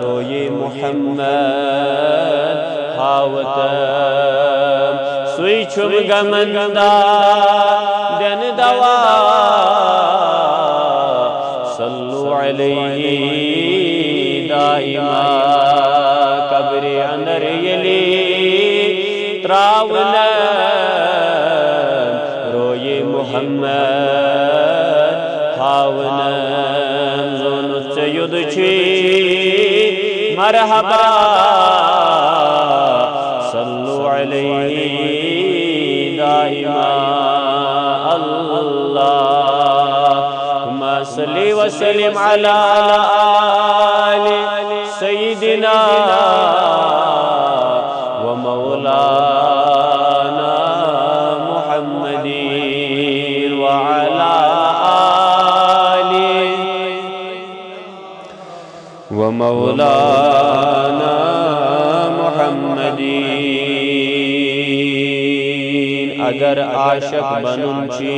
روی محمد ہاوتم سوی چھم گمندا دن دوا صلو علیہ دائما قبر اندر یلی تراون روی محمد ہاون زون سید چھی مرحبا صلو علیہ دائما اللہم صلی وسلم علی آل سیدنا و مولانا محمد وعلی آل و مولانا محمد اگر عاشق بنن چی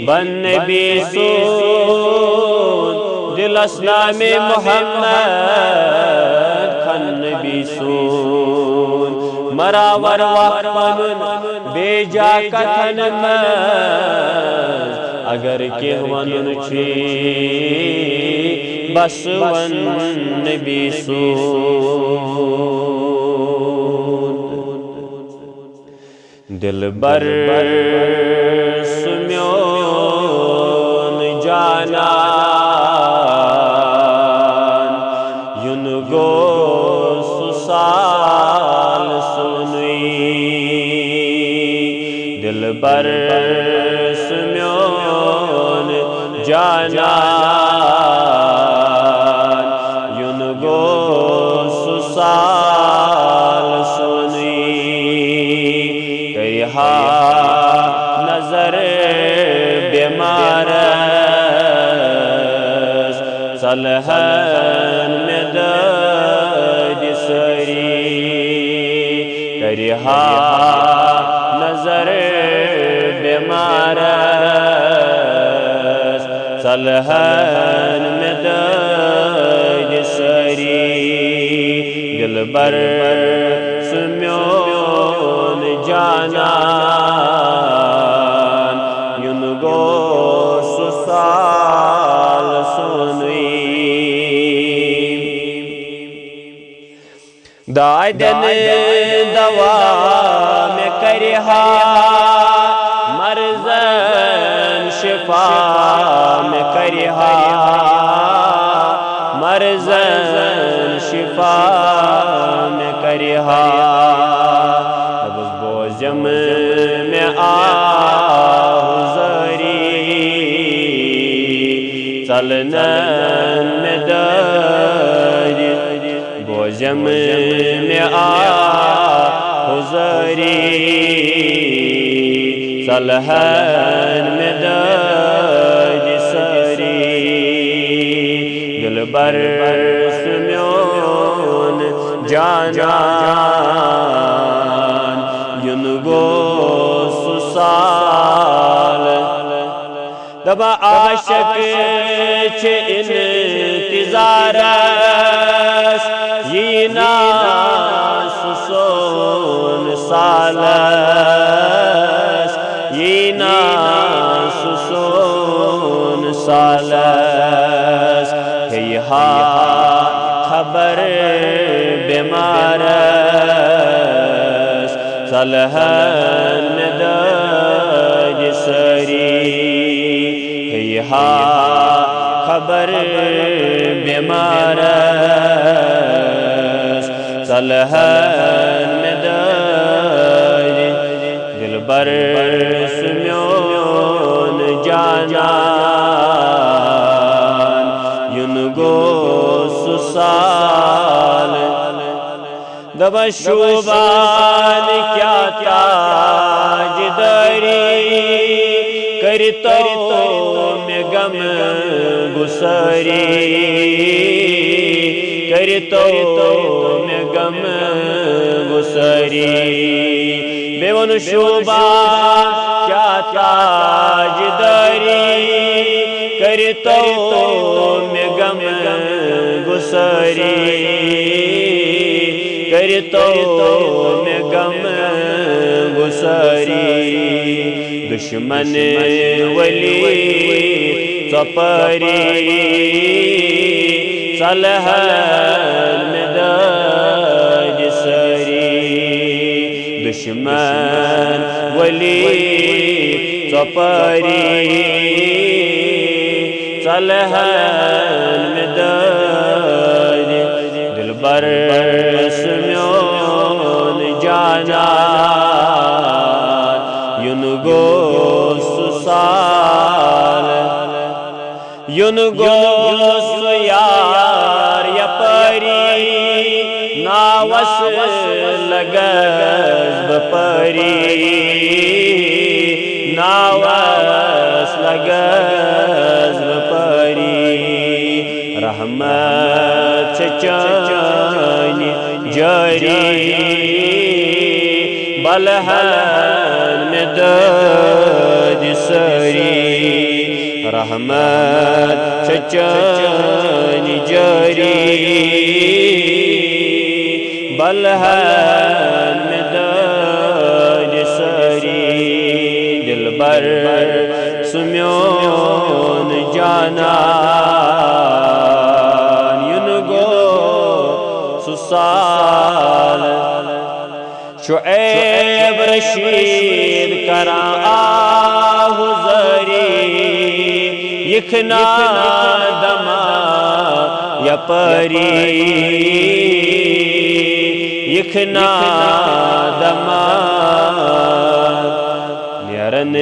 بن نبی سون دل اسلام محمد کھن نبی سون مراور وقت بنن بے جا کتن مز اگر کہ ونن چی بس ون نبی سون دل بر سمیون جانان یون گو سسال سنوی دل بر سمیون جانان یون گو سسال سنوی کیہا نظر بیمارس صلحن میں دد سری کیہا نظر بیمارس صلحن میں دد سری دل بر سمیون جانان یون گو سسال سنوی دادن دوا میں کرہا مرزن شفا میں کرہا مرزن شفا میں کرہا بوزم میں آہزری چلنن میں در بوزم میں آہزری چلہن میں در سری دل بر سمیون جانان یون گو سسال دبا عاشق چھ انتظارس یینا سسون سالس یینا سسون سالس کیہا خبر بیمارس صلحن میں دد سری کیہا خبر بیمارس صلحن میں دد دل بر سمیون جانان یون گو سسال دبا شوبان کیا تاج داری کرتا میں غم گساری کرتا میں غم گساری بے ون شوبان کیا تاج داری کرتا میں غم گساری کر تو میں غم گساری دشمن ولی ژپاری صلحن میں داد سری دشمن ولی ژپاری صلحن میں داد دلبر سمیون جانان یون گوس سال یون گوس یار یپاری ناوس لگز بپری ناوس لگز بپری رحمت چچانی جاری بلحن میں داد سری رحمت چچانی جاری بلحن میں داد سری دلبر سمیون جانان یون گوس سال شعیب رشید کران آہ زری یکنا دما یپری یکنا دما نیرن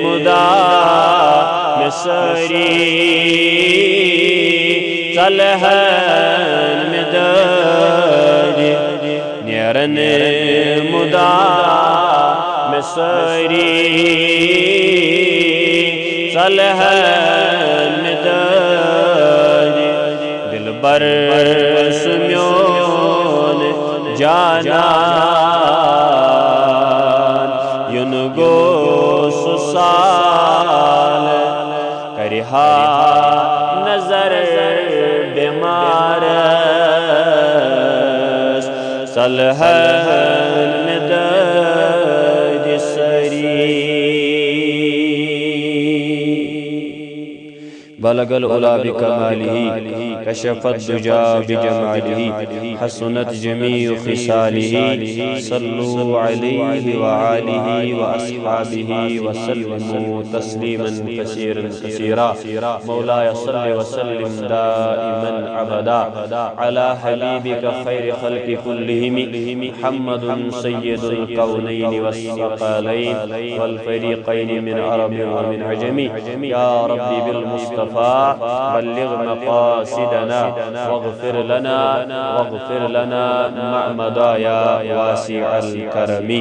مدا مسری صلحن میں داد نیرن مدا مسری صلحن میں داد دلبر سمیون جانان یون گوس سال کرہا نظر بیمارس صلحن میں داد سری بلغ العلا بکمالہ کشف الدجا بجمالہ حسنت جمیع خصالہ صلو علیہ وآلہ واصحابہ وسلموا تسلیما کثیرا کثیرا مولاي صل وسلم دائما ابدا على حبیبک خیر خلق كلهم محمد سید الکونین والثقلین والفریقین من عرب ومن عجم یا ربی بالمصطفى بلغ مقاصدنا واغفر لنا مع مدايا واسع الكرم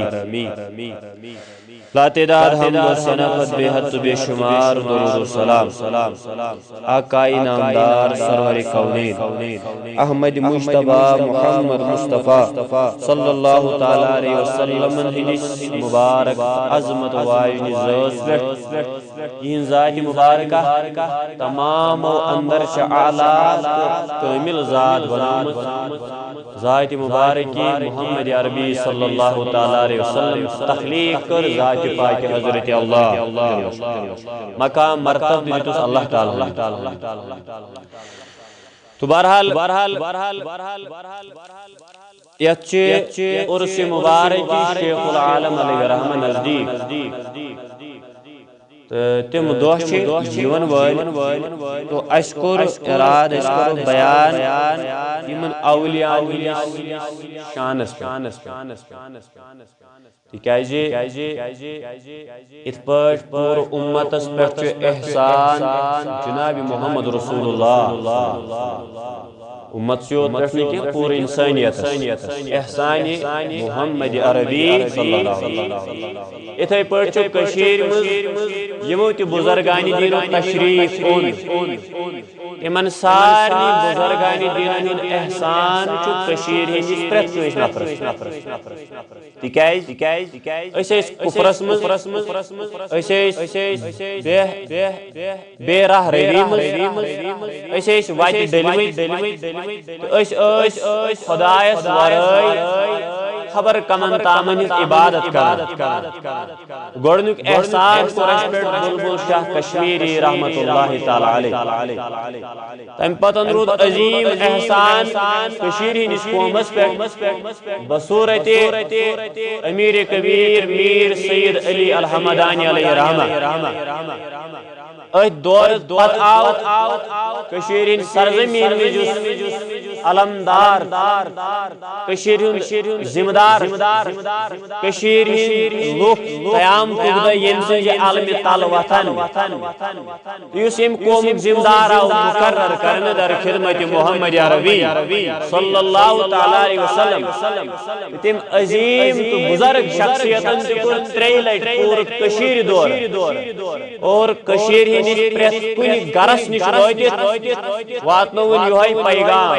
لا تعداد حمد و ثنا بے حد بے شمار درود و سلام آقائی نامدار سرور کونین احمد مجتبی محمد مصطفیٰ صلی اللہ تعالی علیہ وسلم ہندس مبارک عظمت واجن ذات یہ ذات مبارکہ تمام و اندر شعالات کامل ذات بنامت ذات مبارکی محمد عربی صلی اللہ تعالی علیہ وسلم تخلیق کر ذات پاک حضرت اللہ مقام مرتب دیتوس اللہ تعالی تو بہرحال یچے عرس مبارکی شیخ العالم علیہ رحمہ نزدیک تم دہ جیون ول تو اس کور اراد اس کور بیان یمن اولیاء شانس تکیازِ ات پاٹ پور امتس پہ احسان جناب محمد رسول اللہ امت سیوت پہ کہ پور انسانیت احسان محمد عربی صلی اللہ علیہ وسلم اتھے پٲٹھۍ چھُ کٔشیٖرِ منٛز یِمو تہِ بُزرگانہِ دیٖنُک تشریٖف اوٚن یِمن سارنٕے بُزرگانہِ دیٖنن ہُنٛد احسان چھُ کٔشیٖرِ ہٕنٛدِس پرٛٮ۪تھ کٲنٛسہِ نفرس تِکیٛازِ أسۍ ٲسۍ کُفرس منٛز أسۍ ٲسۍ بے راہ روی منٛز أسۍ ٲسۍ وتہِ ڈٔلمٕتۍ أسۍ ٲسۍ خۄدایس ورٲے خبر کمن تامن ہٕنٛز عبادت کران گۄڈنیُک احسان کوٚر اَسہِ پٮ۪ٹھ بُلبُل شاہ کشمیٖری رحمتہ اللہ تعالیٰ علیہ تمہِ پتہٕ روٗد عظیٖم احسان کٔشیٖرِ ہٕنٛدِس قومس پٮ۪ٹھ بصوٗرتِ أمیٖرِ کبیٖر میٖر سید علی الحمدانی علیہ رحمہ أتھۍ دورس پتہٕ آو کٔشیٖرِ ہٕنٛدِ سرزمیٖن منٛز یُس علمدار کٔشیٖرِ ہُنٛد ذمہٕ دار کٔشیٖرِ ہٕنٛدۍ لُکھ قیامتُک دۄہ ییٚمہِ سٕنٛزِ علمہِ تل وتھن یُس ییٚمہِ قومُک ذمہٕ دار آو مُقرر کرنہٕ در خدمت محمد عربی صلی اللہ تعالیٰ علیہ وسلم تِم عظیٖم تہٕ بُزرگ شخصیتن تہِ کوٚر 3 لٹہِ پوٗرٕ کٔشیٖرِ دورٕ اور کٔشیٖرِ ہٕنٛدِس پرٛٮ۪تھ کُنہِ گرس نِش وٲتِتھ واتنووُن یِہوے پیغام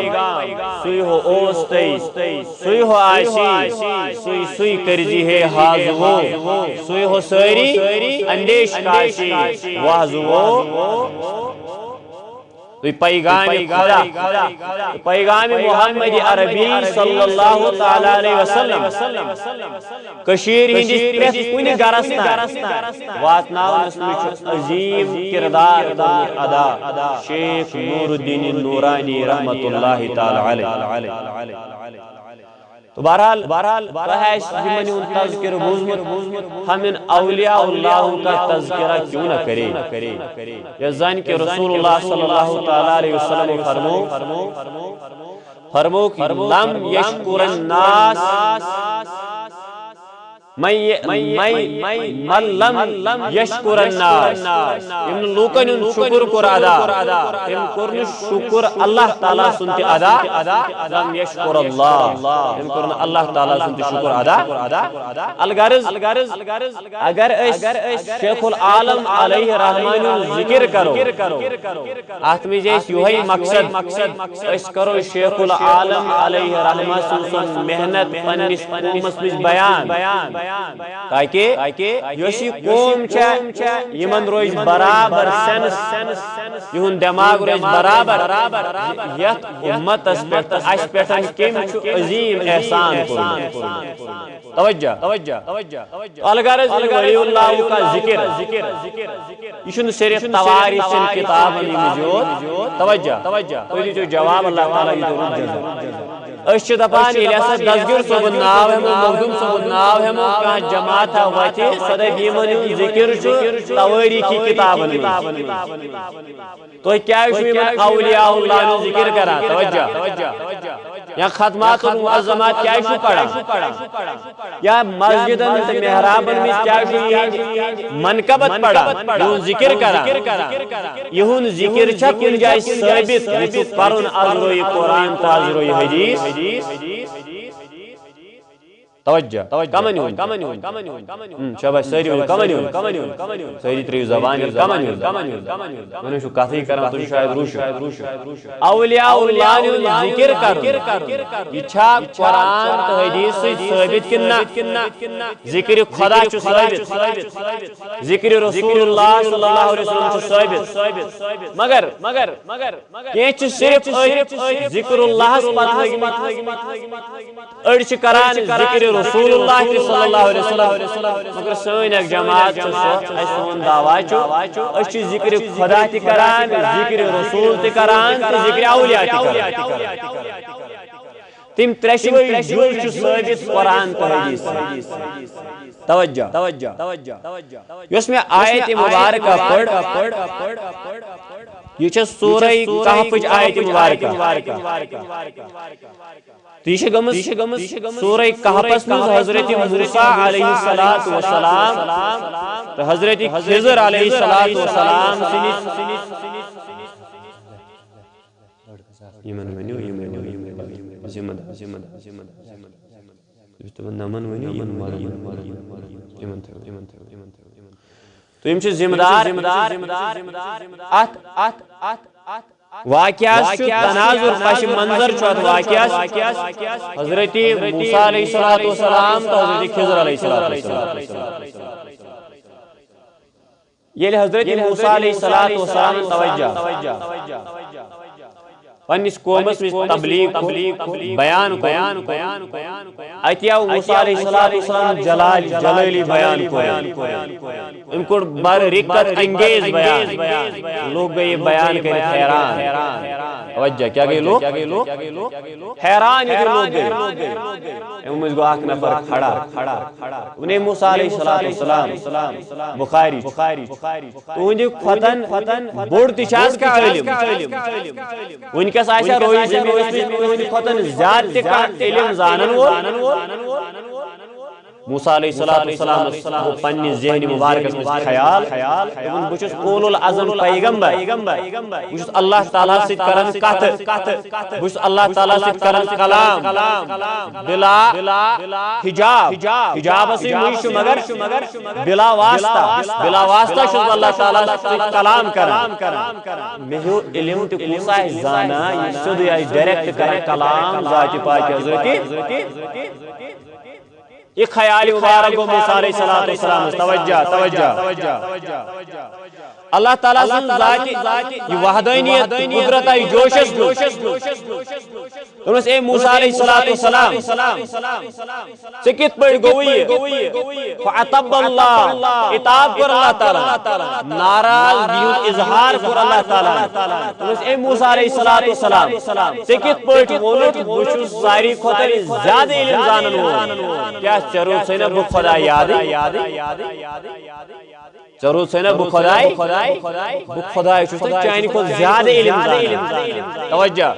سُے ہو اوس تۄہہِ سُے ہو آسی سُے کٔرزِ ہے حاضو سُے ہو سٲری اندیش کاشی واضو پیغام خدا پیغام محمد عربی صلی اللہ تعالیٰ علیہ وسلم کشیر ہندس پرٛٮ۪تھ کُنہِ گرس واتناونس منٛز چھُ عظیٖم کردار ادا شیخ نور الدین نورانی رحمۃ اللہ تعالیٰ علیہ تو بہرحال یمن ہُنٛد تذکرہ بوٗزمُت ہم ان اولیاء اللہ کا تذکرہ کیوں نہ کرے یہ زن کہ رسول اللہ صلی اللہ تعالیٰ علیہ وسلم فرمو لم یشکر الناس من لم یشکر الناس یم لوکن شکر کور ادا یم کور شکر اللہ تعالیٰ سنت ادا لم یشکر اللہ یم کور اللہ تعالیٰ سنت شکر ادا الغرض اگر شیخ العالم علیہ رحمان ذکر کرو ات مز یہ مقصد اس کرو شیخ العالم علیہ رحمہ سن محنت پنس قومس مز بیان تاکہ یس یہ قوم یمن روز برابر سینس یہن دماغ روز برابر یت امتس پہ اس پہ کم عظیم احسان توجہ الغرض ولی اللہ کا ذکر یہ صرف تواریخ کتابن موجود توجہ تھی جواب اللہ تعالیٰ دپان دسگر صبن ناو ہمو مخدوم صبن ناو ہمو کھانا جماعت وتہ سہ دپ یمن ذکر تواریخی کتابن تھی کیا اولیاء اللہ ذکر کران توجہ یا ختمات المعظمات کیا پڑھان یا مسجدن تو محرابن میں کیا منقبت پڑھان یہن ذکر کران یہن ذکر چھا کن جائے ثابت پرن از روی قرآن تا از روی حدیث توجہ کمن شاباش ساری کمن ساری تریو زبان کمن میں شو کتھی کران تو شاید روش اولیاء اللہ ذکر کر یہ چھا قرآن تو حدیث ثابت کنہ ذکر خدا چھ ثابت ذکر رسول اللہ صلی اللہ علیہ وسلم چھ ثابت مگر یہ چھ صرف ذکر اللہ اڑ چھ کران ذکر رسول اللہ صلی اللہ علیہ وسلم مگر سن ایک جماعت سون دعویٰ اس ذکر خدا تہ کران ذکر رسول تہ کران ذکر اولیاء تہ کران تم ترشوئی جل ثابت قرآن تو حدیث توجہ یس میں آیت مبارکہ پڑھ یہ سورہ کہف آیت مبارکہ یہ گمز سورہ کہفس مز حضرت موسیٰ علیہ السلام تو حضرت خضر علیہ السلام یمن ونیو ذمہ دار نمن ونیو تو یم ذمہ دار واقعہ تناظر پش منظر واقعہ حضرت موسیٰ علیہ السلام تو حضرت خضر علیہ السلام یہ حضرت موسیٰ علیہ السلام توجہ پنس قومس تبلیغ بیان اتیاو موسیٰ علیہ السلام جلالی بیان ان کو بار رکت انگیز بیان لوگ گئے بیان کر حیران توجہ کیا گئے لوگ حیران یہ لوگ گئے امس گو اخ نفر کھڑا انہیں موسیٰ علیہ السلام بخاری تہند فتن بوڑ تشاز کا علم ونکس آسیا روئی زمین فتن زیادہ علم زانن موسیٰ علیہ السلام پنی ذہن مبارکس میں خیال بچس اولو العظم پیغمبر بچس اللہ تعالیٰ سے کرن کت بچس اللہ تعالیٰ سے کرن کلام بلا حجاب سے ہوئی مگر بلا واسطہ شد اللہ تعالیٰ سے کلام کرن مہو علم تکوسا زانا یہ سدی آئی ڈائریکٹ کرن کلام ذات پاک حضرت یہ خیال مبارک کو موسیٰ علیہ السلام توجہ اللہ تعالیٰ سن ذاتی یہ وحدانیت قدرت آئی جوشس انہوں اے موسیٰ علیہ السلام سکت پر گوئی فعطب اللہ اتاب کر اللہ تعالیٰ ناراض دیون اظہار کر اللہ تعالیٰ انہوں اے موسیٰ علیہ السلام سکت پر مولوٹ بچوس ساری خطر زیادہ علم زانن کیا چرو سینہ بک خدا یاد چرو سینہ بک خدا چاہنی کو زیادہ علم توجہ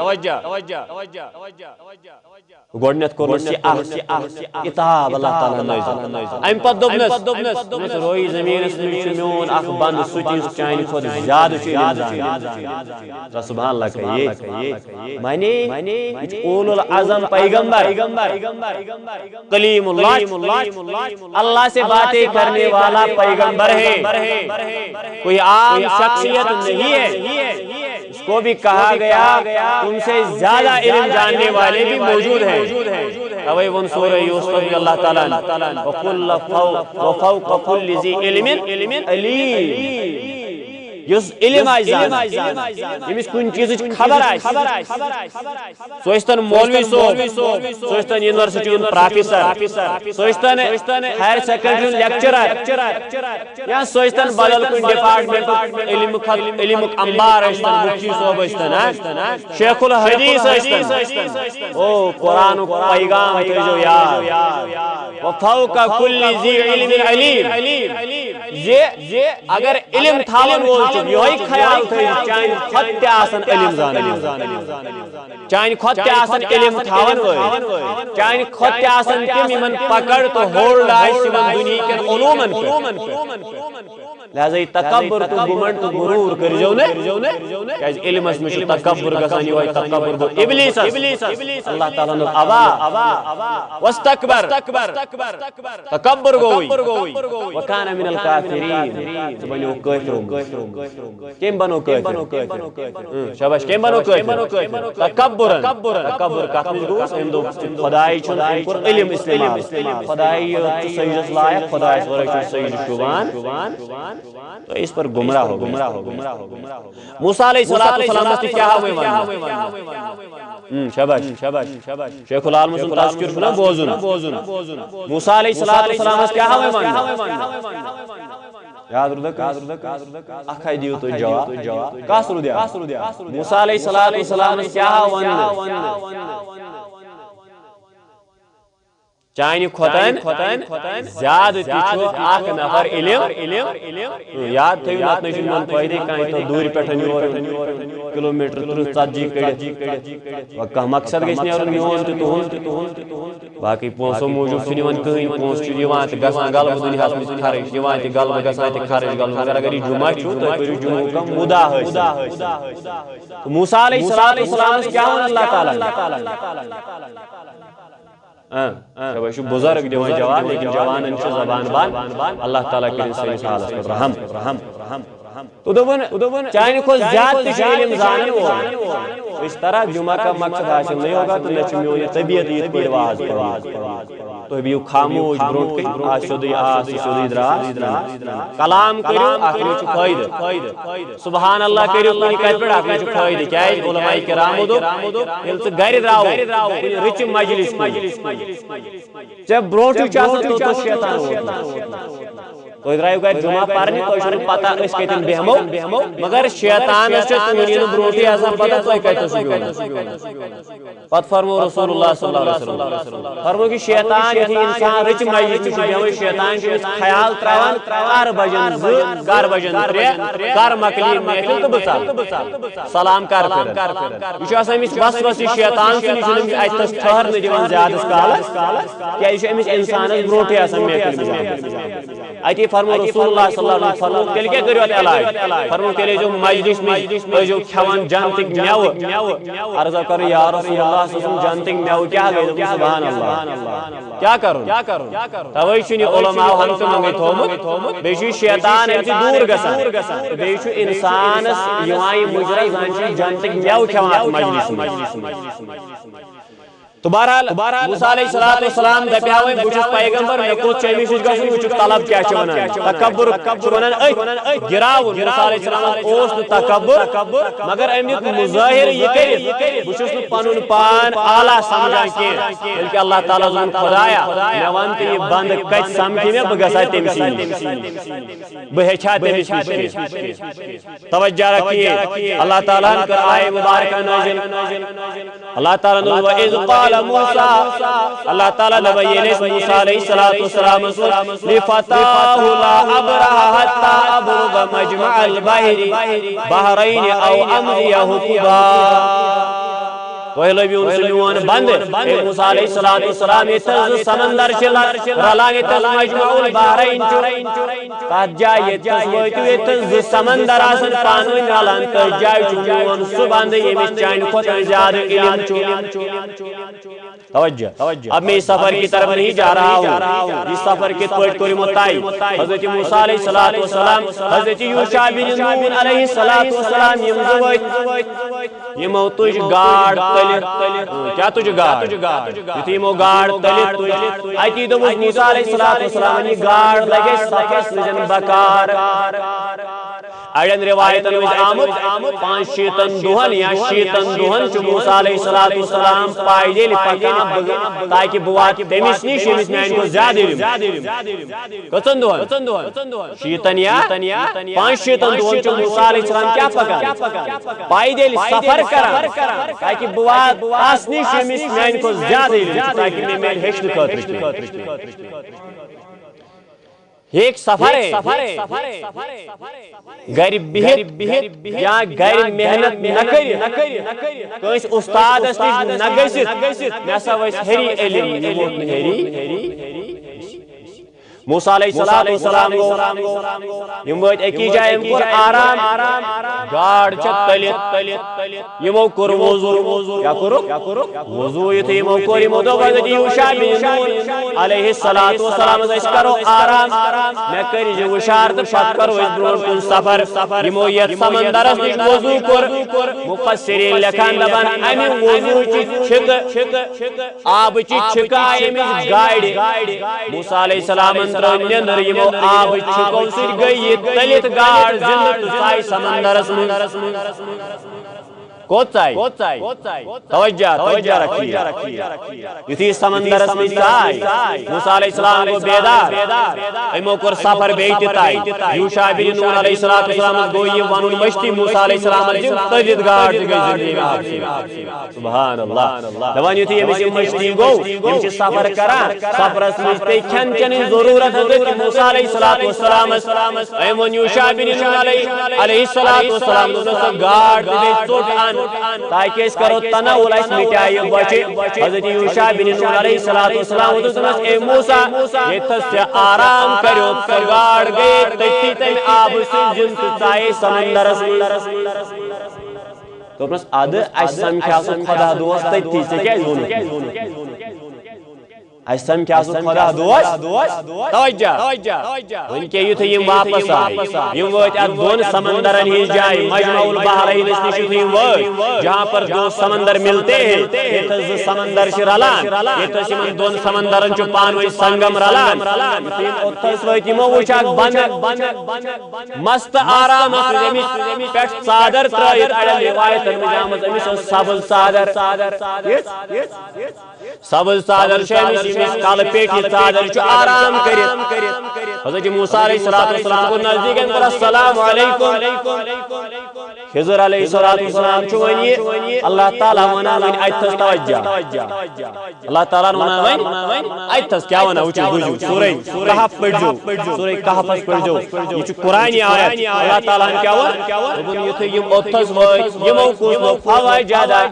گوڑنیت کرنسی اتاب اللہ تعالیٰ نویز ام پت دوبنس روئی زمین اس میں میون اخ بند سوچی چاہنی کو زیادہ علم سبحان اللہ کہیے معنی اولو العظم پیغمبر کلیم اللہ اللہ سے باتیں کرنے والا پیغمبر ہے کوئی عام شخصیت نہیں ہے اس کو بھی کہا گیا ان سے زیادہ علم جاننے والے بھی موجود ہیں اوے ون سورہ یوسف اللہ تعالیٰ وفوق کل ذی علم علیم یس علم آئی زانا یمس کن چیز خبر آئی سوچتن مولوی سوچتن یونیورسٹی پروفیسر سوچتن ہائر سیکنڈری لیکچرر یا سوچتن بدل کن ڈپارٹمنٹ علم انبار مفتی صاحب شیخ الحدیث او قرآن پیغام تجو یاد وفوق کل ذی علم علیم یہ اگر علم تھاون وول یہ خیال تھی چان خط آسن علم زانن چان خط آسن علم تھاون چان خط آسن تم یمن پکڑ تو ہولڈ آئس دنیا کے علومن لہذا تکبر تو گمنڈ تو غرور کرجو نے کہ علم اس میں تکبر گسان یہ تکبر گو ابلیس اللہ تعالی نے ابا واستكبر تکبر گوئی وکان من الکافرین بنو کافر کیم بنو کافر شاباش کیم بنو کافر تکبر کاتھ میں گوس ہم دو خدائی چون پر علم استعمال خدائی سجدہ لائق خدائی ورچ سجدہ شوبان تو اس پر گمراہ ہو موسیٰ علیہ السلام سے کیا ہوئے شاباش شیخ العالم سن تذکر سنا بوزن موسیٰ علیہ السلام سے کیا ہوئے یاد رکھ اکھائی دیو تو جواب کاسرو دیا موسیٰ علیہ السلام سے کیا ہوئے چانہ کھوتن زیادہ تہ اخ نفر علم یاد تھو نت من فائدے کہیں تو دور پہ کلومیٹر 30 کڑ مقصد گھس نیرن میون تہذ باقی پونسو موجود نوان کہیں پونس گھان غلبہ دنیا مجھ خرچ غلبہ گھان خرچ غلبہ مگر اگر یہ جمعہ تھی کرو جمعہ کا مدعا حاصل موسیٰ علیہ السلام کیا اللہ تعالیٰ بزرگ دِوان جواب لیکن جوانن زبان بان اللہ تعالیٰ کرن سٲنِس حالس پٮ۪ٹھ رحم تو دوپن چانہ کھۄتہٕ زیادٕ تہِ علم زانن وول اس طرح جمعہ کا مقصد حاصل نہیں ہوگا تو نہ میون یہ طبیعت یت پٲٹھۍ واز تُہۍ بِہِو خاموش برونٛٹھ کَنۍ سیوٚدُے سیوٚدُے دراز کلام کٔرِو اکھ چھُ فٲیدٕ سبحان اللہ کٔرِو کُنہِ کتھِ پٮ۪ٹھ اکھ چھُ فٲیدٕ کیازِ علماء کرامو دوٚپ ییٚلہِ ژٕ گرِ درٛاوُکھ کُنہِ رٕژِ مجلس ژےٚ برونٛٹھٕے چھُ آسان توٚتَتھ شیطان ووتمُت تُہۍ درٛایِو گرِ جمعہ پرنہِ تۄہہِ چھُو نہٕ پتہ أسۍ کتٮ۪ن بیہمو مگر شیطانس چھِ تُہۍ یی نہٕ برونٛٹھٕے آسان پتہ تۄہہِ کتٮ۪ن چھُو بیہُن پتہٕ فرموو رسول اللہ صلی اللہ علیہ وسلم فرموو کہ شیطان یُتھُے انسان رٕژِ مجلس چھُ بیہوان شیطان چھُ أمِس خیال تراوان کر بجن 2 کر بجن 3 کر مکلی محفل تہٕ بہٕ ژلہٕ سلام کر یہِ چھُ آسان أمِس وسوسہٕ یہِ شیطان چھُنہٕ یہِ چھُنہٕ أمِس اتھس ٹھہرنہٕ دِوان زیادس کالس کیازِ یہِ چھُ أمِس انسانس برونٛٹھٕے آسان محفل منٛز اتی فرمو رسول اللہ صلی اللہ علیہ وسلم فرمو تیل کیا کریو علاج فرمو تیل جو مجلس میں جو کھوان جانتک میو عرض کرو یا رسول اللہ صلی اللہ علیہ وسلم جانتک میو کیا گئی سبحان اللہ کیا کرو توئی چھنی علماء ہم سے منگے تھومت بیشی شیطان امسی دور گسان بیشی انسانس یوائی مجرد زانچی جانتک میو کھوان مجلس میں تو بہرحال موسیٰ علیہ السلام دپیاوے بچس پیغمبر مے کو چیمی سج گژھن بچ طلب کیا چھ ونان تکبر چھ ونان گراون موسیٰ علیہ السلام اوس تکبر مگر امیک مظاہر یہ کرت بچس پنن پان اعلی سمجھان کی بلکہ اللہ تعالی زن خدایا مے ونت یہ بند کت سمجھی مے بہ گژھا تمسی بہ ہچھا تمسی توجہ رکھیے اللہ تعالی کر آئے مبارکہ نازل اللہ تعالی نے واذ قال موسى الله تعالى لبيلس موسى عليه الصلاة والسلام لفتاه لا أبرح حتى أبلغ مجمع البحرين أو أمضي حقبا تو لبیون سلیون بند موسیٰ علیہ السلام اتز سمندر چلت رلان اتز مجمع البحرین تات جائے اتز ویتو اتز سمندر آسن پانوین رلان تز جائے چون سو بند یمیس چائن خود زیادہ علم توجہ اب میں اس سفر کی طرف نہیں جا رہا ہوں اس سفر کے پوٹ کوئی متائی حضرت موسیٰ علیہ السلام حضرت یوشع بن نون علیہ السلام یہ موتوش گاڑ کیا تجھ گاڑ یتی مو گاڑ تلت ایتی دوس موسیٰ علیہ السلام یہ گاڑ لگے سفس نجن بکار اڑن روایتن میں آمد 5 شیطن دہن یا شیطن دہن چھ موسیٰ علیہ السلام پائدے پکان تاکہ بوات تمس نش یمس میان کو زیادہ کتن دہن شیطن یا 5 شیطن دہن چھ موسیٰ علیہ السلام کیا پکان پائدے سفر کران تاکہ بوات اس نش یمس میان کو زیادہ تاکہ میں میل ہیچن خاطر ایک سفر ہے گر بہت یا گر محنت نکر کس استاد نش نگست نسا ویس ہری علم ہری موسیٰ علیہ السلام یم ویت اکی جائے یم کور آرام گاڑ چھ تلت یمو کور وضو کیا کرو وضو یت یمو کور یمو دو حضرت یوشع بن نون علیہ السلام اس کرو آرام میں کری جو وشار تو پت کرو اس برون کن سفر یمو یت سمندر نش وضو کور مفسرین لکھان دبان امی وضو چھ آب چھ امیس گاڑی موسیٰ علیہ السلام اندر یمو آب چھکو سر گئی تلت گاڑ زندہ سائی سمندرس کوتائی توجہ رکھیے یتھی سمندرس میں آئی موسیٰ علیہ السلام کو بیدار امو کر سفر بیٹی تائی یوشع بن نون علیہ السلام گو یہ ونن مشتی موسیٰ علیہ السلام جم تجد گاڑ گئی زندگی میں آپ سے سبحان اللہ دوان یتھی امیس مشتی گو یم چھ سفر کران سفرس میں پہ کھن چن ضرورت حضرت موسیٰ علیہ السلام امو یوشع بن نون علیہ السلام گاڑ دے ژوٹ ان تاکہ اس کرو تناول اس مٹائی بچے حضرت یوشع بن نون علیہ السلام دوسرس اے موسیٰ یہ تس آرام کرو گاڑ گئے تتی تم آب سے جنت چائے سمندرس تو بس اد اس سمکھا سو خدا دوست تتی سے کیا زونو اس سمکھا سو خدا دوست توجہ ان کے یتھ یم واپس آئے یم وات دون سمندرن ہی جائے مجمع البحرین اس نش یم وات جہاں پر دو سمندر ملتے ہیں یہ تز سمندر چھ رلان یہ تز یم دون سمندرن چھ پانوی سنگم رلان اتس وات یمو وچھ بند مست آرام زمین پٹھ صادر ترائیت اڑن روایت نظامت امس سبز صادر سبز صادر شمس کال پیٹی صادر چھ آرام کرت حضرت موسیٰ علیہ السلام کو نزدیک ان السلام علیکم خضر علیہ السلام چھ ونی اللہ تعالی ونا ون ایتھس توجہ اللہ تعالی ونا ون ایتھس کیا ونا وچ بوجو سورہ کہف پڑھو سورہ کہف پڑھو یہ چھ قرآنی آیت اللہ تعالی کیا ون یتھ یم اوتھس و یمو کو فوائی جادا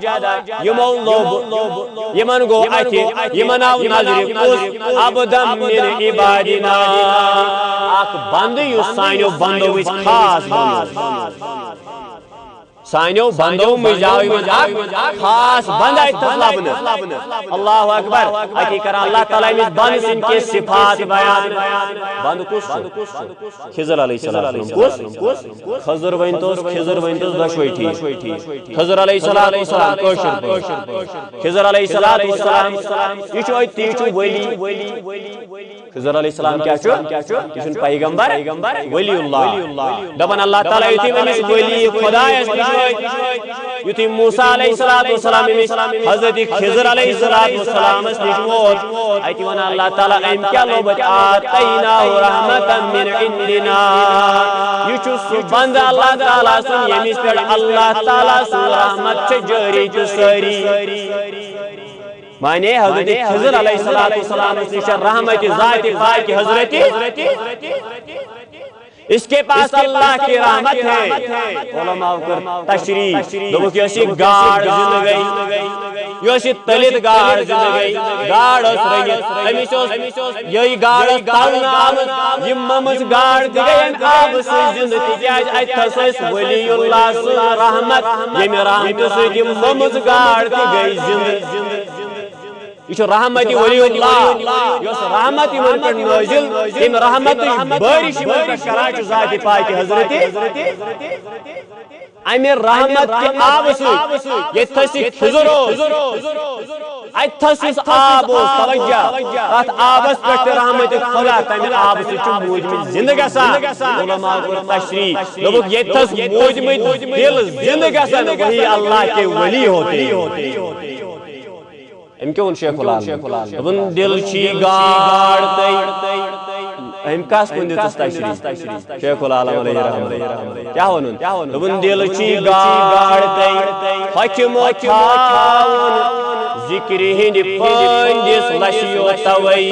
یمو لوب یمن گو اتی یمن او نظر کس عبدم من عبادنا اک بند یس سانیو بندو وچ خاص سانیو بندو مجاوی من خاص بند ایتھس لبن اللہ اکبر اکی کرا اللہ تعالی میں بند سن کے صفات بیان بند کس خضر علیہ السلام کس خضر ونتوس دشوئی تھی خضر علیہ السلام کوشر خضر علیہ السلام یہ چھ تیچو ولی خضر علیہ السلام کیا چھ یہ چھ پیغمبر ولی اللہ دبن اللہ تعالی یتھی ومس ولی خدا یتھی موسیٰ علیہ السلام حضرت خضر علیہ السلام نشوت ایتی ونا اللہ تعالی ام کیا لوبت آتینا رحمتا من عندنا یہ چھ بند اللہ تعالی سن یمس پر اللہ تعالی سن رحمت چھ جاری چھ سری مانے حضرت خضر علیہ السلام نش رحمت ذات پاک حضرت اس کے پاس اللہ کی رحمت ہے علماء کر تشریح لوگوں کی اسی گاڑ زندگی یہ اسی تلت گاڑ زندگی گاڑ اس رہیت امیسوس یہی گاڑ تاؤن آمد یہ ممز گاڑ دیگئن آب سے زندگی تیاج ایتھس ولی اللہ سے رحمت یہ میں رحمت سے یہ ممز گاڑ دیگئی زندگی یہ رحمت ولی اللہ یہ رحمت من پر نازل ام رحمت بارش من پر کراچ ذات پاک حضرت امیر رحمت کے آب سے یہ تھسی خضرو ایتھس آب توجہ ات آبس پر رحمت خدا تمہیں آب سے چھ موجمد زندگی سا علماء کو تشریح لوگ یہ تھس موجمد دل زندگی سا وہی اللہ کے ولی ہوتے ام کیوں شیخ العالم ابن دل چی گاڑتے ام کاس کن دیتس تشریح شیخ العالم علیہ رحمت کیا ونن ابن دل چی گاڑتے حکم تھاون ذکر ہند پندس لشیو توئی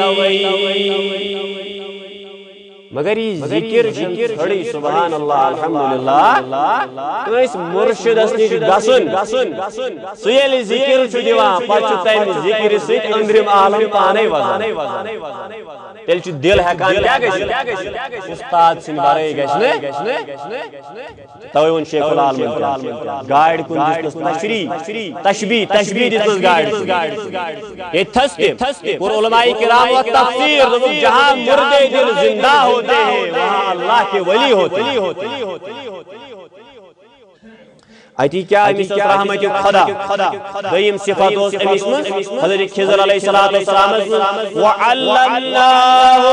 مگر یہ ذکر چھڑی سبحان اللہ الحمدللہ کس مرشد اسنش گسن سیل ذکر چھ دیوان پچھ تم ذکر سیت اندرم عالم پانے وزن تیل چھ دل ہکان کیا گژھِ استاد سن بارے گژھنے توے ون شیخ العالم گائیڈ کن دس تشریح دس گائیڈ یہ تھستے اور علماء کرام و تفسیر جہاں مردے دل زندہ ہوتے ہیں وہاں اللہ کے ولی ہوتے ایتی کیا امیس رحمت خدا دیم صفات اس امیس من حضرت خضر علیہ السلام وعلمناه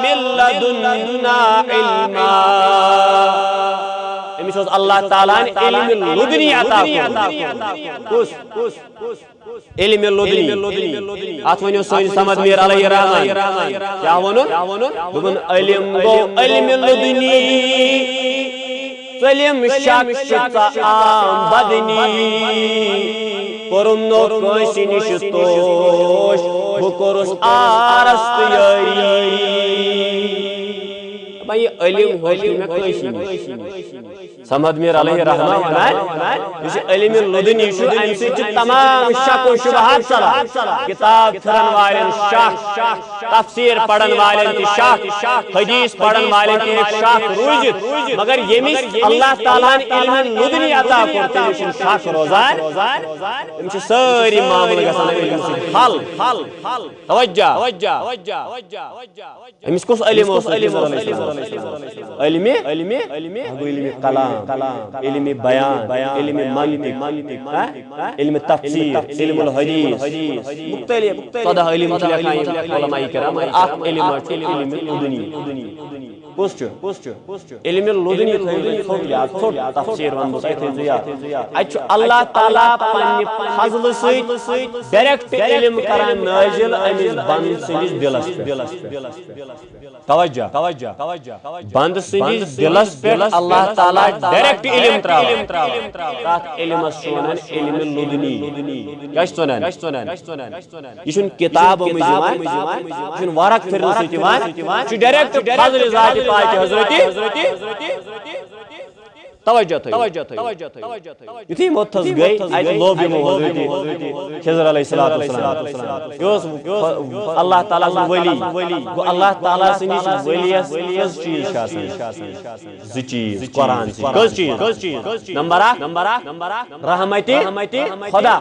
من لدنا علما أمس الله تعالى علم اللدني عطا كوس علم اللدني أتمنى سوين سمد مير عليه رحمن كيا ونون دبن علم گو علم اللدني سلم شك عام بدني کرم نو کسی نشتوش بکرس آرست یاری بھائی علم ہوشی میں کسی سمد میر علیہ رحمہ ونائن اس علم لدنی شو انسی تمام شک و شبہات صلاح کتاب تھرن والن شاک تفسیر پڑھن والن تی شاک حدیث پڑھن والن تی شاک روجت مگر یمیس اللہ تعالیٰ علم لدنی عطا کرتے ہیں شاک روزان امچ ساری معاملہ گسن علم سے حل توجہ امس کس علم اس علم علم کلام علم بیان علم منطق علم تفسیر علم الحدیث مختلف صدہ علم علماء کرام علم لدنی علم لدنی تفسیر ون بس اللہ تعالیٰ پنہ فضل سی ڈائریکٹ علم کران نازل امس بند سندس دلس توجہ بند سندس دلس پہ اللہ تعالیٰ ڈائریکٹ علم تراوان تات علمس ونان علم لدنی کیا ونان یہ کتاب یہ ورق پھرن سی ڈائریکٹ فضل ذات پاک حضرت توجہ یتھی متھس گئی ات لوب حضرت خضر علیہ الصلوۃ والسلام اللہ تعالیٰ ولی گو اللہ تعالیٰ سندس ولیس چیز ز چیز قرآن کس چیز نمبر رحمتی خدا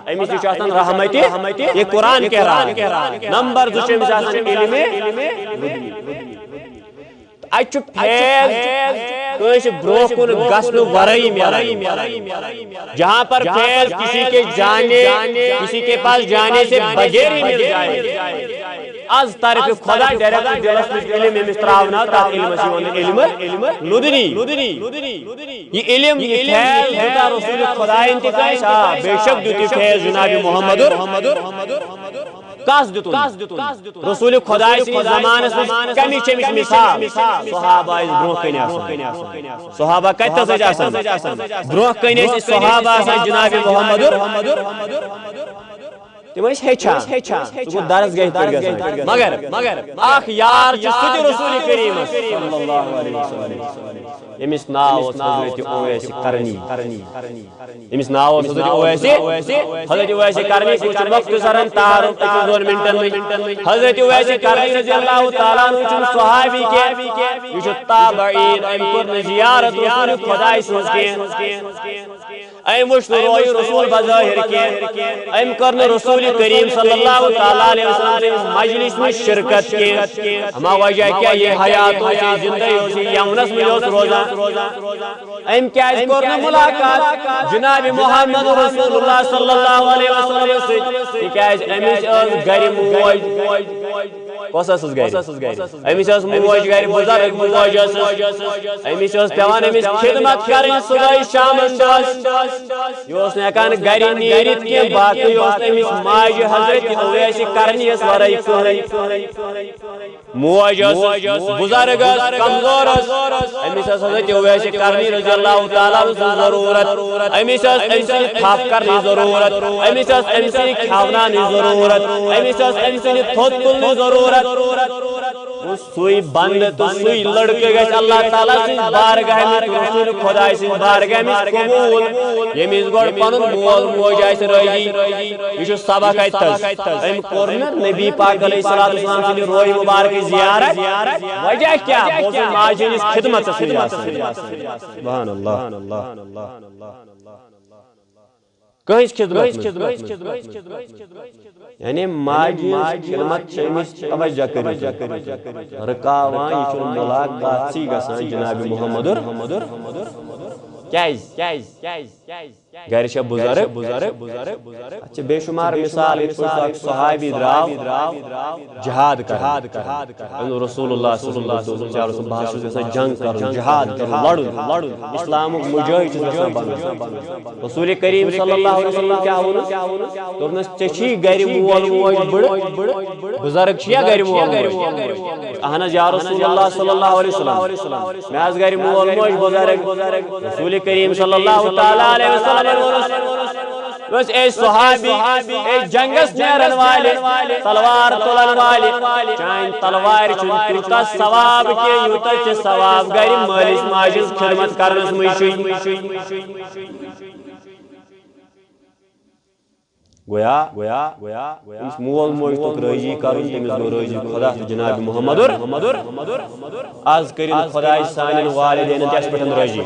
امس رحمتی یہ قرآن کہہ رہا نمبر دو علم اچھو فیض کس برو کن گسن ورائی جہاں پر فیض کسی کے پاس جانے سے بغیر ہی مل جائے از طرف خدا ڈائریکٹ دلس میں علم مستراونا تا علم لدنی یہ علم یہ فیض دیتا رسول خدا انتقائی بے شک دیتی فیض جناب محمد کاس دیتون رسول خدا سی زمانس کمی چمش مثال صحابہ اس برو کنی آسان صحابہ کتا سج آسان برو کنی صحابہ آسان جناب محمد تمہش ہیچان تو درس گئی مگر آخ یار ستی رسول کریم صلی اللہ علیہ وسلم امس ناو حضرت اویس کرنی امس ناو حضرت اویس کرنی کچھ مختصراً تعارف اکس دون منٹن میں حضرت اویس کرنی رضی اللہ تعالیٰ عنہ چون صحابی کے یہ تابعین ام کرن زیارت رسول خدا سنز کے ام وشت روی رسول بظاہر کے ام کرن رسول کریم صلی اللہ تعالیٰ علیہ وسلم مجلس میں شرکت کے ہما وجہ کیا یہ حیات ہو سی زندگی ہو سی یمنس میں روزہ ام کیا اس کرن ملاقات جناب محمد رسول اللہ صلی اللہ علیہ وسلم سے کیا اس امیش از گری موج کس گری امیش از موج گری بزرگ موج امیش از پیوان امیش خدمت کریں صبح شام انداز یہ نیکان گری نیرت کے باقی امیش ماج حضرت اویس کرنی اس ورائی موج بزرگ کمزور امیش از حضرت اویس کرنی رضی اللہ تعالیٰ ضرورت امیش از امسی تھاپ کرنی ضرورت امیش از امسی کھاونانی ضرورت امیش از امسی تھوت کلنی ضرورت سوئی بند تو سوئی لڑکے گئے اللہ تعالیٰ سے بارگاہ میں رسول خدا سے بارگاہ میں قبول یہ میزگوڑ پانون مول موجائی سے رہی یہ سبا کا اتاز ام قرن نبی پاک علیہ السلام سے روئی مبارک زیارت وجہ کیا موضوع ماجین اس خدمت سے سبحان اللہ کہیں خدمت یعنی ماجی خدمت چیمس توجہ کری رکاوان یہ ملاقات سی گسان جناب محمد گھر چھ بزرگ اچھا بے شمار مثال صحابی دراو جہاد کر رسول اللہ صلی اللہ علیہ وسلم بحث جنگ کر جہاد کر لڑ اسلام مجاہد بن رسول کریم صلی اللہ علیہ وسلم کیا دوپنس چھی گھر مول موج بڑ بزرگ چھیا گھر مول موج اہن یا رسول اللہ صلی اللہ علیہ وسلم میں گھر مول موج بزرگ رسول کریم صلی اللہ تعالی علیہ وسلم بس اے صحابی اے جنگس نیرن والے تلوار تلن والے چان تلوار چن تیوتا ثواب کے یوتا چھ ثواب گھر مالس ماجس خدمت کرنس مشی گویا اس مول موج تو راضی کرن تمس گو راضی خدا جناب محمد آز کرن خدا سانن والدین تس پٹھن راضی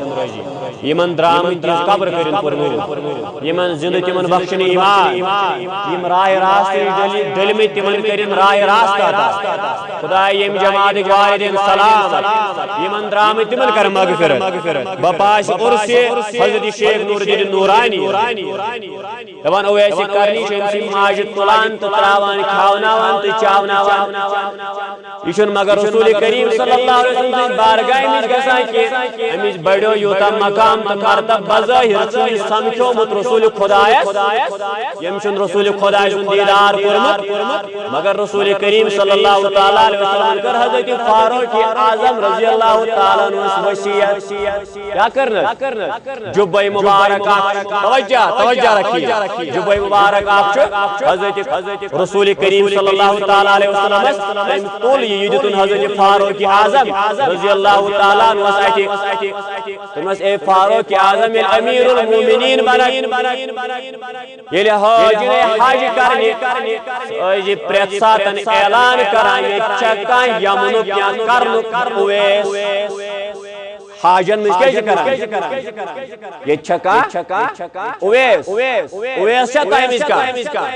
یمن درام تیز قبر کرن پرمر یمن زند تمن بخشن ایمان یم راہ راست دلمی تمن کرن راہ راست عطا خدا یم جماعت والدین سلام یمن درام تمن کر مغفرت بپاس عرس حضرت شیخ نور الدین نورانی دپان اویسی کرنی شمسی ماجد تلان تو تراوان کھاوناوان تو چاوناوان یہ مگر رسول کریم صلی اللہ علیہ وسلم بارگاہ مز گسان کہ امس بڑو یوتا مقام تو مرتب بظاہر چھ سمجھو مت رسول خدایس یم چھ رسول خدای سن دیدار کرمت مگر رسول کریم صلی اللہ تعالی علیہ وسلم کر حضرت فاروق اعظم رضی اللہ تعالی عنہ وصیت کیا کرنا جبہ مبارک توجہ رکھیے جبہ مبارک آپ حضرت رسول کریم صلی اللہ تعالی علیہ وسلم طول یدتن حضرت فاروق اعظم رضی اللہ تعالی عنہ تمس اے فاروق اعظم امیر المومنین یہ حج کرنے یہ پریت ساتن اعلان کران یہ چکا یمن یا کرن اویس حاجن میں کیا کران یہ چھکا اویس چھکا امس کا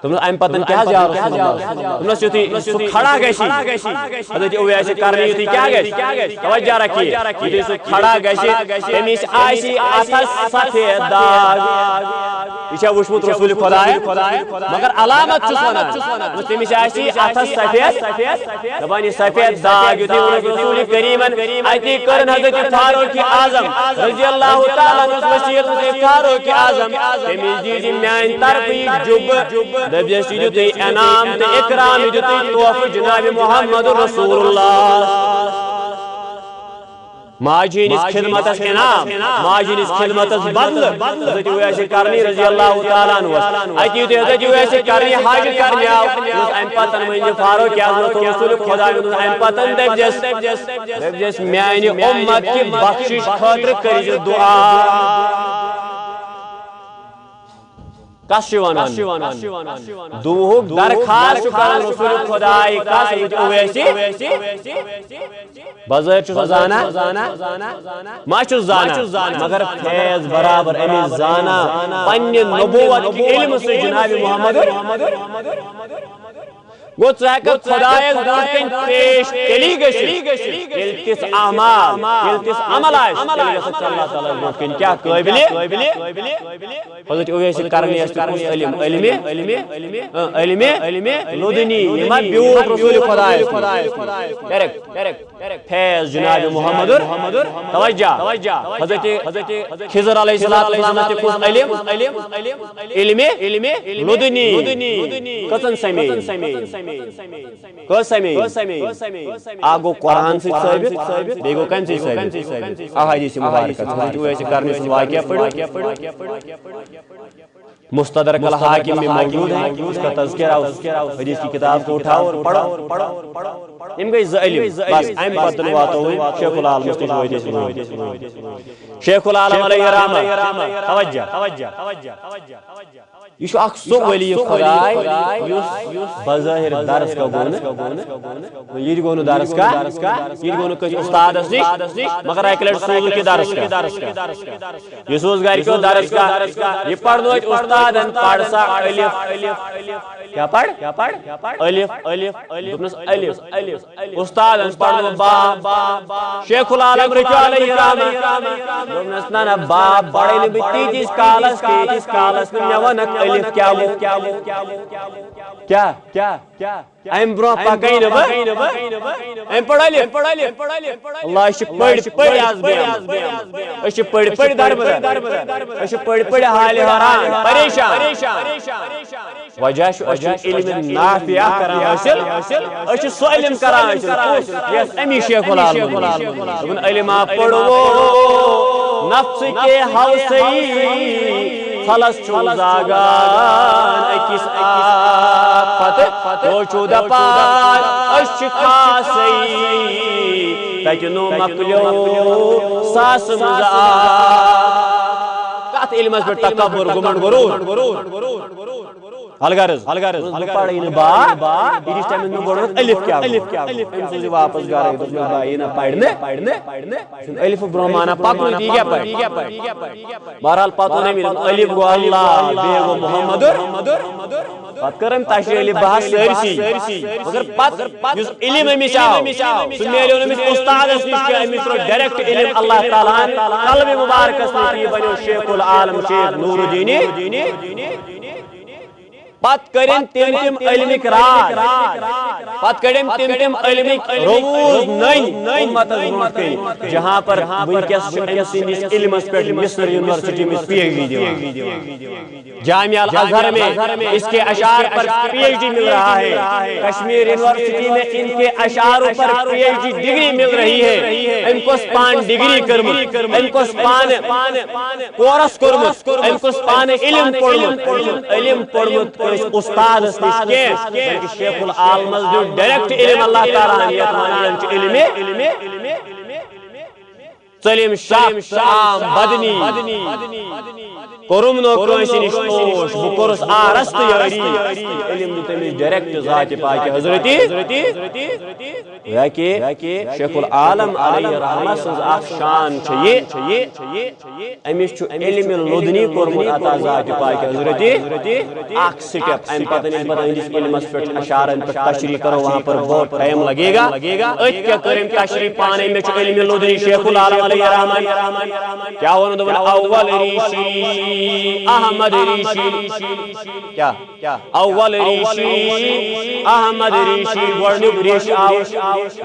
تم ام پتن کیا جا رسول اللہ تم سیتی کھڑا گشی حضرت اویس کرنی تھی کیا گشی توجہ رکھیے یہ سو کھڑا گشی امس آسی اتھس سفید داغ یہ وشمت رسول خدا مگر علامت چھ ونان تمس آسی اتھس سفید دپان سفید داغ یتھی رسول کریمن اتی کرن حضرت فاروق اعظم رضی اللہ تعالی عنہ وصیت فاروق اعظم تمس دیجی میان طرف جب دبیس دیتی انعام تے اکرام دیتی توف جناب محمد رسول اللہ ماجین اس خدمت اس انعام ماجین اس خدمت اس بدل حضرت ویسے کرنی رضی اللہ تعالیٰ عنہ اکی تے حضرت ویسے کرنی حاج کرنی آو ام پتن میں فاروق اعظم رسول خدا ام پتن دبجس میانی امت کی بخشش خاطر کری دعا دوہک درخواست کرن رسول خدای کس اویسی بظاہر چھو زانا ما چھو زانا مگر فیض برابر امی زانا پنی نبوت کی علم سے جناب محمد گو ژکھ خدایس برونٛٹھ کَنۍ پیش تیلی گژھِتھ ییٚلہِ تِژھ اعمال ییٚلہِ تِژھ عمل آسہِ تیٚلہِ گژھِ اللہ تعالیٰ برونٛٹھ کَنۍ کیٛاہ قٲبلہِ حضرت اویس کرنی ٲسۍ کُس علمِ لدنی یہِ ما بیوٗٹھ رسول خدایس کَرٮ۪کھ فیض جناب محمد توجہ حضرت خضر علیہ السلام تہِ کُس علمِ لدنی کٔژن سمیٖن کس سمیٖن اکھ گوٚو قرآن سۭتۍ ثٲبت بیٚیہِ گوٚو کمہِ سۭتۍ ثٲبت احادیث مبارکہ حضرت اویس کرنی سُنٛد واقعہ پٔرِو مستدرک الحاکم میں موجود ہے اس کا تذکرہ حدیث کی کتاب کو اٹھاؤ اور پڑھو ام گئی علم بس ام پتن واتو شیخ العالم شیخ العالم علیہ رحمہ توجہ یہ اخ سو ولی خدای یس بظاہر بظاہر درس کا گون یہ گون درس کا یہ گون کس استاد نش مگر ایک لٹ سوز کے درس کا یہ سوز گھر کو درس کا یہ پڑھنو استاد پڑھ سا الف کیا پڑھ الف الف استاد پڑھنو با شیخ العالم رضی علیہ رحمۃ نا با پڑھے بتی جس کالس میں ونک الف کیا ایم برو پکین ایم پڑھ اللہ ش پڑھ آز بیان پڑھ پڑھ حال حرام پریشان وجہ علم نافع کران حاصل سو علم کران حاصل یس امی شیخ العالم علم پڑھو نفس کے حوصی خلص چون زاگان اکیس پتہ تو دپان اشکا سی تجنو مکلیو ساس مزا کات علم از پر تکبر گمنڈ غرور الغرض پڑھیں با اس ٹائم میں بولنا الف کیا سوزی واپس گا رہے تو بھائی نہ پڑھنے الف برہمانہ پاکو دی کیا پڑھ بہرحال پتہ نہیں میرے الف گو اللہ بے گو محمد بات کرم تشریح علی بحث سرسی مگر پت جس علم ہمیشہ سمیلیوں نے استاد اس کے ہمیشہ ڈائریکٹ علم اللہ تعالی قلب مبارک اس نے بنو شیخ العالم شیخ نور الدین پت کرن تم علمک راز پت کرن تم علمک روز نئی امت برونٹ کن جہاں پر ونکس سندس علمس پہ مصر یونیورسٹی میں پی ایچ ڈی دیوان جامعہ الازہر میں اس کے اشعار پر پی ایچ ڈی مل رہا ہے کشمیر یونیورسٹی میں ان کے اشعاروں پر پی ایچ ڈی ڈگری مل رہی ہے ان کو سپان ڈگری کرمت ان کو سپان کورس کرمت ان کو سپان علم پڑھمت استاد اس نش بلکہ شیخ العالم جو ڈائریکٹ علم اللہ تعالی علم سلیم شام بدنی کرم نو کنسی نش پوش بکرس آرست یاری علم تمس ڈائریکٹ ذات پاک حضرتی یا کہ شیخ العالم علیہ رحمہ سز اخ شان چھ امس چھ علم لدنی کورمت عطا ذات پاک حضرتی اخ سٹیپ ام پتہ اس علمس پہ اشارن پہ تشریح کرو وہاں پر بہت ٹائم لگے گا ات کیا کرم تشریح پانے میں چھ علم لدنی شیخ العالم علیہ رحمہ کیا ون دون اول ریشی احمد ریشی کیا اول ریشی احمد ریشی گۄڈنیُک ریش آو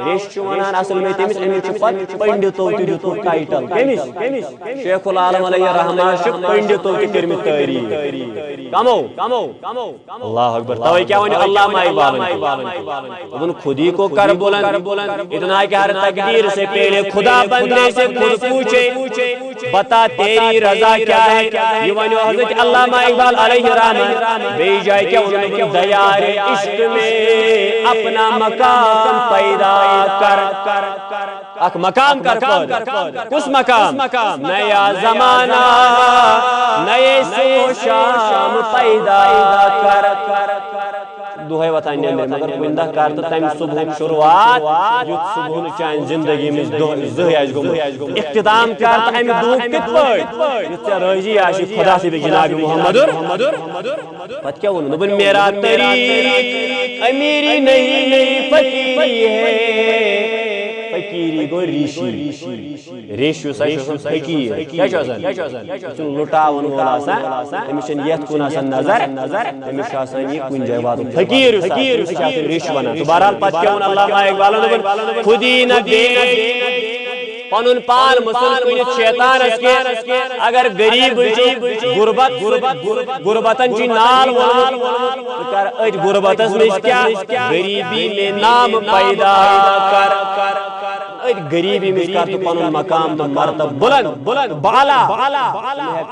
ریش چھُ ونان اصل میں تٔمِس أمِس چھُ پتہٕ پنڈتو تہِ دیُتمُت ٹائٹل کٔمِس شیخ العالم علیہ رحمہ چھُ پنڈتو تہِ کٔرمٕتۍ تعریٖف کمو اللہ اکبر توے کیا ونیو علامہ اقبالن خود ہی کو کر بلند اتنا کہ ہر تقدیر سے پہلے خدا بندے سے خود پوچھے بتا تیری رضا کیا ہے یہ ونیو حضرت علامہ اقبال علیہ رحمہ بے جائے کیا انہوں نے دیار عشق میں اپنا مقام پیدا کر اک مقام کر کس مقام نیا زمانہ نئے صبح شام پیدا کر دہائی وطان میں مگر کندہ کر تو تم صبح شروعات یت صبح چان زندگی میں زہیاج گو اختتام کر تو ہم دو کت پڑ یت راضی آشی خدا سے بھی جناب محمد پت کیا ونو دبن میرا طریق امیری نہیں فقیری ہے فقیری گو ریشی ریشو سا فقیر کیا چاہتا لٹاون والا سا تمشن یت کن آسان نظر تمش آسان یہ کن جائے بات فقیر ریش بنا تو بہرحال پت کیا ون علامہ اقبال خودی نہ دے پنن پان مسل کنت شیطان اس کے اگر غریب غربتن چی نال کر اج غربتس میں کیا غریبی میں نام پیدا کر غریبی میں کر تو پنن مقام تو مرتب بلند بالا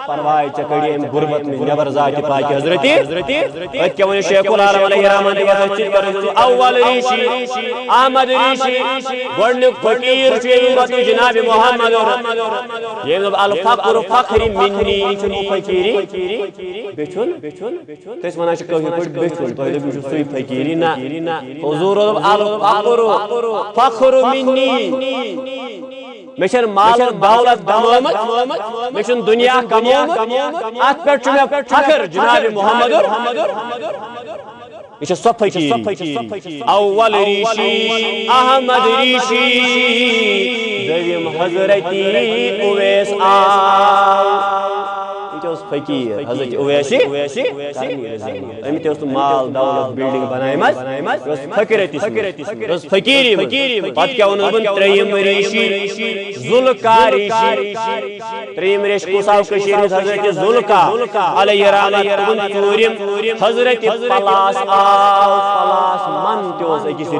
پرواہ چکڑی ام غربت میں نبر ذات پاک حضرت کیا ون شیخ العالم علیہ رحمت اول ریشی احمد ریشی گڈ فقیر امت جناب محمد یہ الفقر فخری منی فقیری بچون تس ونا چھ کہ بچون تو بچو سوی فقیری نہ حضور الفقر فخر منی مشن مال دولت دمامت مشن دنیا کمامت ات پہ چھ مے فخر جناب محمد یہ سب فقیری اول ریشی احمد ریشی دویم حضرتی اویس فقیر حضرت اویسی امی تے مال دولت بلڈنگ بنائمت فقیری پت کیا ون تریم ریشی ذوالقا ریشی تریم ریش کوساو کشیر حضرت ذوالقا علیہ رحمت ژورم حضرت پلاس پلاس من تیوس اکس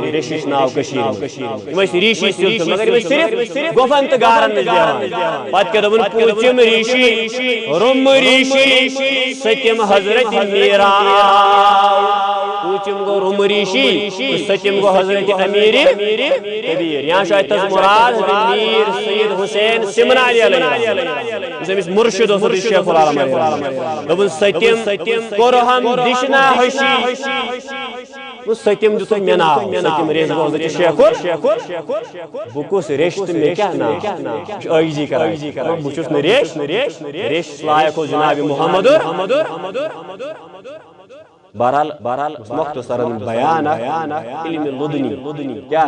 ریشیش ناو کشیر ریشی سلسل مگر صرف گوفن تو گارن میں پت کیا دن پوچم ریشی رم ریشی ستم حضرت میرا پوچم گو رم ریشی ستم گو حضرت امیر کبیر یہاں شاید تز مراد میر سید حسین سمنانی علیہ اس مرشد حضرت شیخ العالم علیہ دبن ستم قرہم دشنا حشی ستم دیتو مینا ستم ریز گو حضرت شیخ بکوس ریشت میں کیا نام عیزی کرا بچوس ریش لائق ہو جناب محمد بہرحال مختصراً بیان علم لدنی کیا